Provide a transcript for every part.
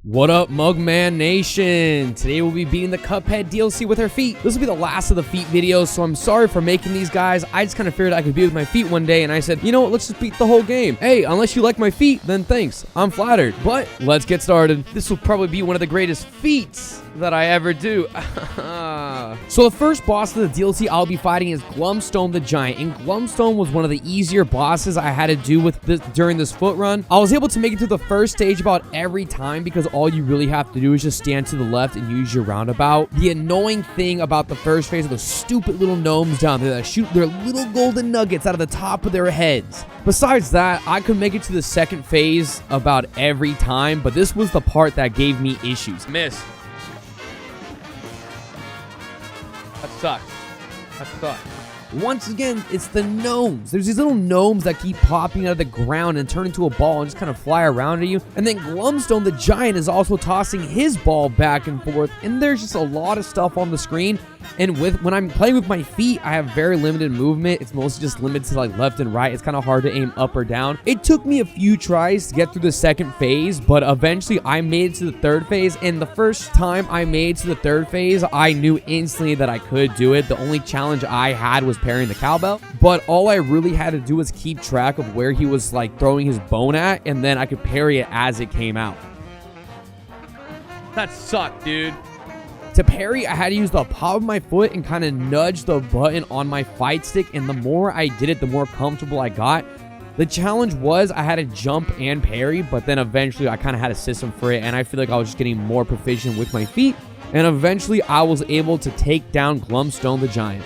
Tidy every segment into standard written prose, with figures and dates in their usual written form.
What up, Mugman Nation? Today we'll be beating the Cupead DLC with our feet. This will be the last of the feet videos, so I'm sorry for making these, guys. I just kind of figured I could be with my feet one day, and I said, you know what, let's just beat the whole game. Hey, unless you like my feet, then thanks. I'm flattered. But let's get started. This will probably be one of the greatest feats that I ever do. So the first boss of the DLC I'll be fighting is Glumstone the Giant, and Glumstone was one of the easier bosses I had to do with this during this foot run. I was able to make it through the first stage about every time because all you really have to do is just stand to the left and use your roundabout. The annoying thing about the first phase are those stupid little gnomes down there that shoot their little golden nuggets out of the top of their heads. Besides that, I could make it to the second phase about every time, but this was the part that gave me issues. Miss. That sucks. That sucks. Once again, it's the gnomes. There's these little gnomes that keep popping out of the ground and turn into a ball and just kind of fly around at you. And then Glumstone the Giant is also tossing his ball back and forth. And there's just a lot of stuff on the screen. And when I'm playing with my feet, I have very limited movement. It's mostly just limited to like left and right. It's kind of hard to aim up or down. It took me a few tries to get through the second phase, but eventually I made it to the third phase. And the first time I made it to the third phase, I knew instantly that I could do it. The only challenge I had was parrying the cowbell, but all I really had to do was keep track of where he was like throwing his bone at, and then I could parry it as it came out. That sucked, dude. To parry, I had to use the palm of my foot and kind of nudge the button on my fight stick, and the more I did it, the more comfortable I got. The challenge was I had to jump and parry, but then eventually I kind of had a system for it, and I feel like I was just getting more proficient with my feet, and eventually I was able to take down Glumstone the Giant.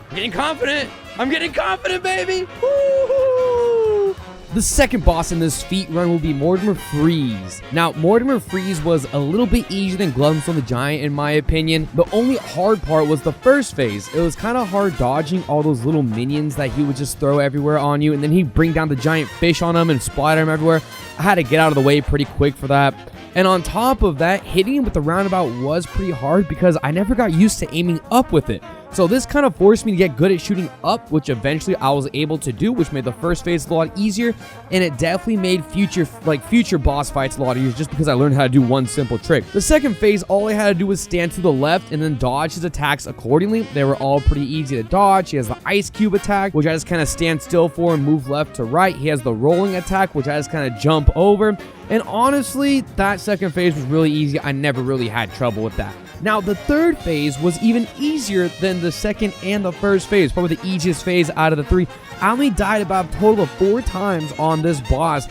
I'm getting confident. I'm getting confident, baby. Woo-hoo! The second boss in this feat run will be Mortimer Freeze. Now, Mortimer Freeze was a little bit easier than Glumstone the Giant in my opinion. The only hard part was the first phase. It was kind of hard dodging all those little minions that he would just throw everywhere on you, and then he'd bring down the giant fish on them and splatter them everywhere. I had to get out of the way pretty quick for that. And on top of that, hitting him with the roundabout was pretty hard because I never got used to aiming up with it. So this kind of forced me to get good at shooting up, which eventually I was able to do, which made the first phase a lot easier, and it definitely made future boss fights a lot easier just because I learned how to do one simple trick. The second phase, all I had to do was stand to the left and then dodge his attacks accordingly. They were all pretty easy to dodge. He has the ice cube attack, which I just kind of stand still for and move left to right. He has the rolling attack, which I just kind of jump over. And honestly, that second phase was really easy. I never really had trouble with that. Now, the third phase was even easier than the second and the first phase, probably the easiest phase out of the three. I only died about a total of 4 times on this boss.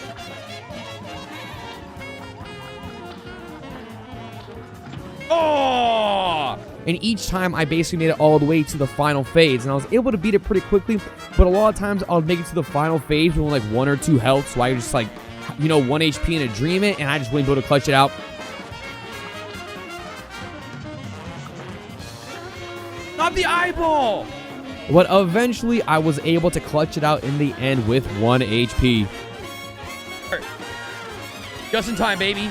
Oh! And each time I basically made it all the way to the final phase, and I was able to beat it pretty quickly, but a lot of times I'll make it to the final phase with like 1 or 2 health, so I just like, you know, 1 HP and a dream it, and I just wouldn't be able to clutch it out. Not the eyeball! But eventually, I was able to clutch it out in the end with 1 HP. Just in time, baby.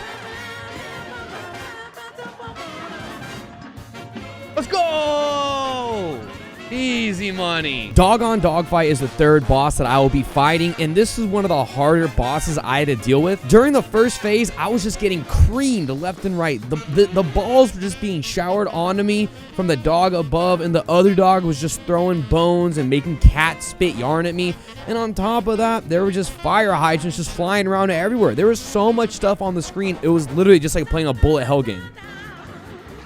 Let's go! Easy money. Dog on Dogfight is the third boss that I will be fighting, and this is one of the harder bosses I had to deal with. During the first phase, I was just getting creamed left and right. The balls were just being showered onto me from the dog above, and the other dog was just throwing bones and making cats spit yarn at me. And on top of that, there were just fire hydrants just flying around everywhere. There was so much stuff on the screen, it was literally just like playing a bullet hell game.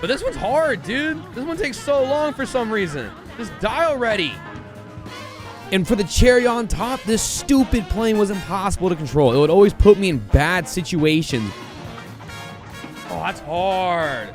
But this one's hard, dude. This one takes so long for some reason. Just die already. And for the cherry on top, this stupid plane was impossible to control. It would always put me in bad situations. Oh, that's hard.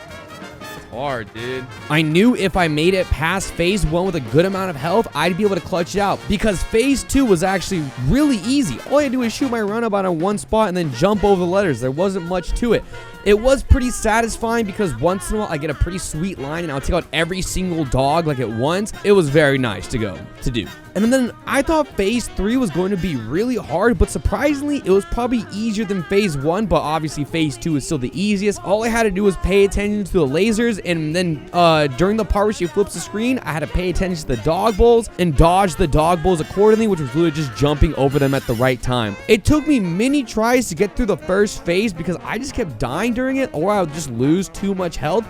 That's hard, dude. I knew if I made it past phase 1 with a good amount of health, I'd be able to clutch it out. Because phase 2 was actually really easy. All I had to do was shoot my roundabout on one spot and then jump over the letters. There wasn't much to it. It was pretty satisfying because once in a while I get a pretty sweet line and I'll take out every single dog like at once. It was very nice to do. And then I thought phase 3 was going to be really hard, but surprisingly, it was probably easier than phase 1, but obviously phase 2 is still the easiest. All I had to do was pay attention to the lasers, and then during the part where she flips the screen, I had to pay attention to the dog bowls and dodge the dog bowls accordingly, which was literally just jumping over them at the right time. It took me many tries to get through the first phase because I just kept dying during it, or I would just lose too much health.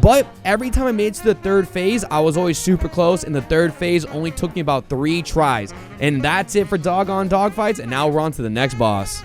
But every time I made it to the third phase, I was always super close, and the third phase only took me about 3 tries. And that's it for dog-on-dog fights, and now we're on to the next boss.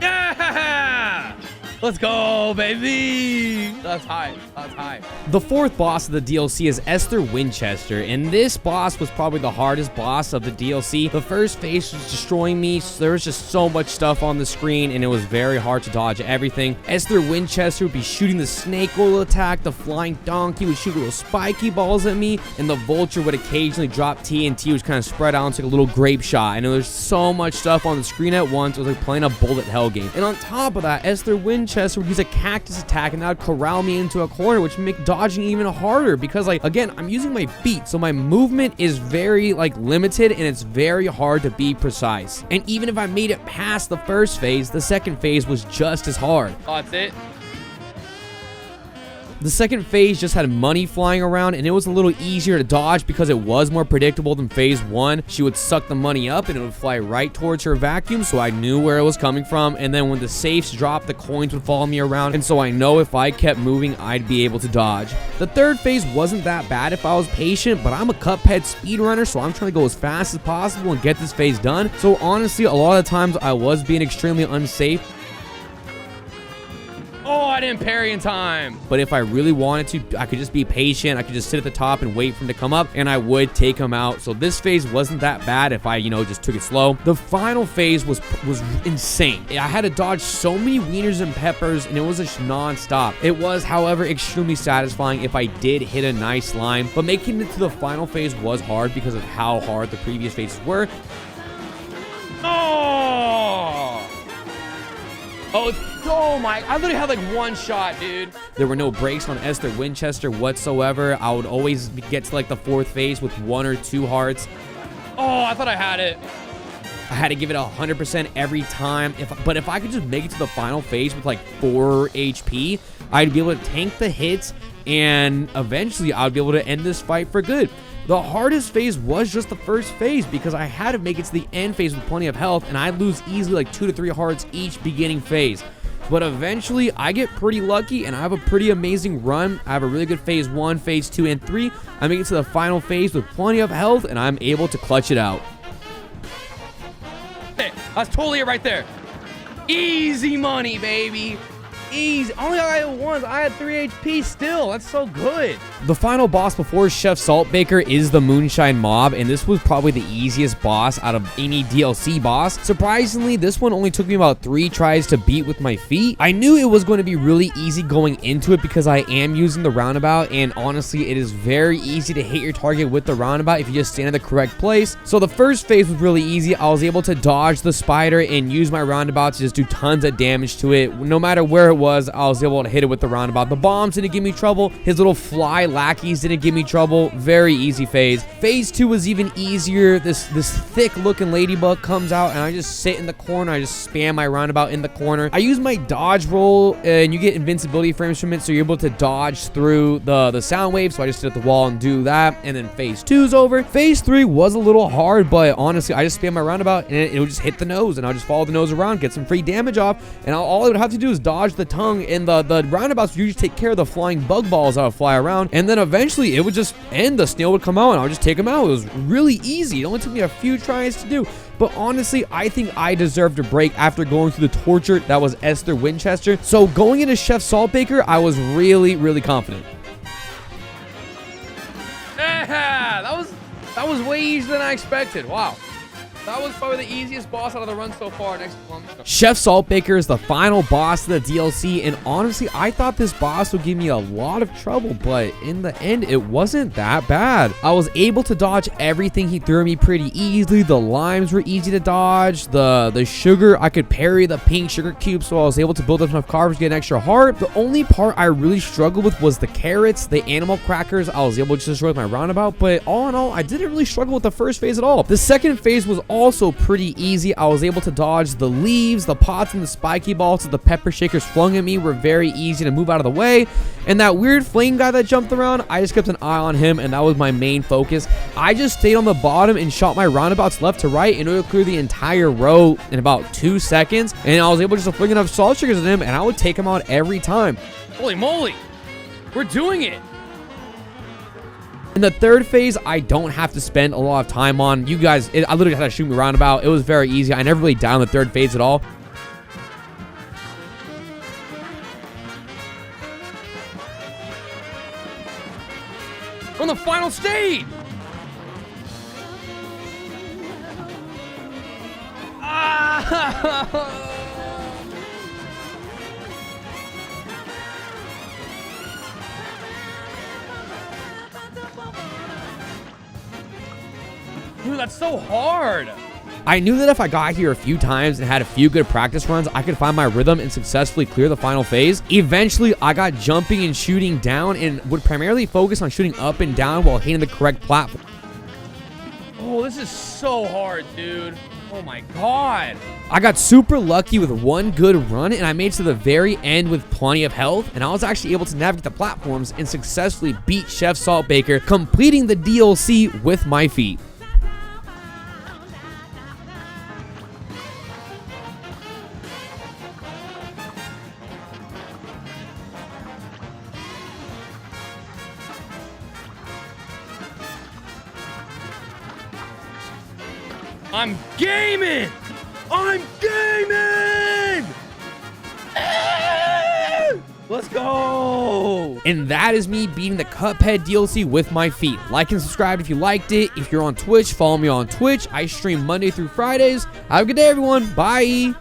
Yeah! Let's go, baby! That's high. That's high. The fourth boss of the DLC is Esther Winchester, and this boss was probably the hardest boss of the DLC. The first phase was destroying me. So there was just so much stuff on the screen, and it was very hard to dodge everything. Esther Winchester would be shooting the snake oil attack, the flying donkey would shoot little spiky balls at me, and the vulture would occasionally drop TNT, which kind of spread out into like a little grape shot. And there was so much stuff on the screen at once. It was like playing a bullet hell game. And on top of that, Esther Winchester would use a cactus attack, and that would corral me into a corner, which would make dodging even harder because, like, again, I'm using my feet, so my movement is very, like, limited, and it's very hard to be precise. And even if I made it past the first phase, the second phase was just as hard. Oh, that's it? The second phase just had money flying around, and it was a little easier to dodge because it was more predictable than phase 1. She would suck the money up, and it would fly right towards her vacuum, so I knew where it was coming from. And then when the safes dropped, the coins would follow me around, and so I know if I kept moving, I'd be able to dodge. The third phase wasn't that bad if I was patient, but I'm a Cuphead speedrunner, so I'm trying to go as fast as possible and get this phase done. So honestly, a lot of the times I was being extremely unsafe. Oh, I didn't parry in time. But if I really wanted to, I could just be patient. I could just sit at the top and wait for him to come up, and I would take him out. So this phase wasn't that bad if I, just took it slow. The final phase was insane. I had to dodge so many wieners and peppers, and it was just non-stop. It was, however, extremely satisfying if I did hit a nice line. But making it to the final phase was hard because of how hard the previous phases were. Oh my, I literally had like one shot, dude. There were no breaks on Esther Winchester whatsoever. I would always get to like the fourth phase with 1 or 2 hearts. Oh, I thought I had it. I had to give it 100% every time. But if I could just make it to the final phase with like 4 HP, I'd be able to tank the hits, and eventually I'd be able to end this fight for good. The hardest phase was just the first phase because I had to make it to the end phase with plenty of health, and I'd lose easily like 2 to 3 hearts each beginning phase. But eventually, I get pretty lucky, and I have a pretty amazing run. I have a really good phase 1, phase 2, and 3. I make it to the final phase with plenty of health, and I'm able to clutch it out. Hey, that's totally it right there. Easy money, baby. Easy. Only I had once. I had 3 HP still. That's so good. The final boss before Chef Saltbaker is the Moonshine Mob, and this was probably the easiest boss out of any DLC boss. Surprisingly, this one only took me about 3 tries to beat with my feet. I knew it was going to be really easy going into it because I am using the roundabout, and honestly, it is very easy to hit your target with the roundabout if you just stand in the correct place. So the first phase was really easy. I was able to dodge the spider and use my roundabout to just do tons of damage to it. No matter where it was, I was able to hit it with the roundabout. The bombs didn't give me trouble. His little fly lackeys didn't give me trouble. Very easy phase. Phase 2 was even easier. This thick looking ladybug comes out, and I just sit in the corner. I just spam my roundabout in the corner. I use my dodge roll, and you get invincibility frames from it, so you're able to dodge through the sound wave. So I just sit at the wall and do that, and then phase 2 is over. Phase 3 was a little hard, but honestly, I just spam my roundabout, and it would just hit the nose, and I'll just follow the nose around, get some free damage off, and all I would have to do is dodge the tongue, and the roundabouts would usually take care of the flying bug balls that would fly around, and then eventually it would just end. The snail would come out, and I would just take him out. It was really easy. It only took me a few tries to do, but honestly, I think I deserved a break after going through the torture that was Esther Winchester. So going into Chef Saltbaker, I was really, really confident. Yeah, that was way easier than I expected. Wow. That was probably the easiest boss out of the run so far. Next one. Chef Saltbaker is the final boss of the DLC, and honestly, I thought this boss would give me a lot of trouble, but in the end, it wasn't that bad. I was able to dodge everything he threw at me pretty easily. The limes were easy to dodge. The sugar, I could parry the pink sugar cube, so I was able to build up enough carbs to get an extra heart. The only part I really struggled with was the carrots, the animal crackers. I was able to destroy with my roundabout, but all in all, I didn't really struggle with the first phase at all. The second phase was also pretty easy. I was able to dodge the leaves, the pots, and the spiky balls that the pepper shakers flung at me were very easy to move out of the way. And that weird flame guy that jumped around, I just kept an eye on him, and that was my main focus. I just stayed on the bottom and shot my roundabouts left to right in order to clear the entire row in about 2 seconds. And I was able just to fling enough salt sugars at him, and I would take him out every time. Holy moly, we're doing it. In the third phase, I don't have to spend a lot of time on. You guys, I literally had to shoot me roundabout. It was very easy. I never really died in the third phase at all. We're on the final stage! Ah! Dude, that's so hard. I knew that if I got here a few times and had a few good practice runs, I could find my rhythm and successfully clear the final phase. Eventually, I got jumping and shooting down and would primarily focus on shooting up and down while hitting the correct platform. Oh, this is so hard, dude. Oh my god. I got super lucky with one good run, and I made it to the very end with plenty of health, and I was actually able to navigate the platforms and successfully beat Chef Saltbaker, completing the DLC with my feet. I'm gaming! I'm gaming! Let's go! And that is me beating the Cupead DLC with my feet. Like and subscribe if you liked it. If you're on Twitch, follow me on Twitch. I stream Monday through Fridays. Have a good day, everyone. Bye!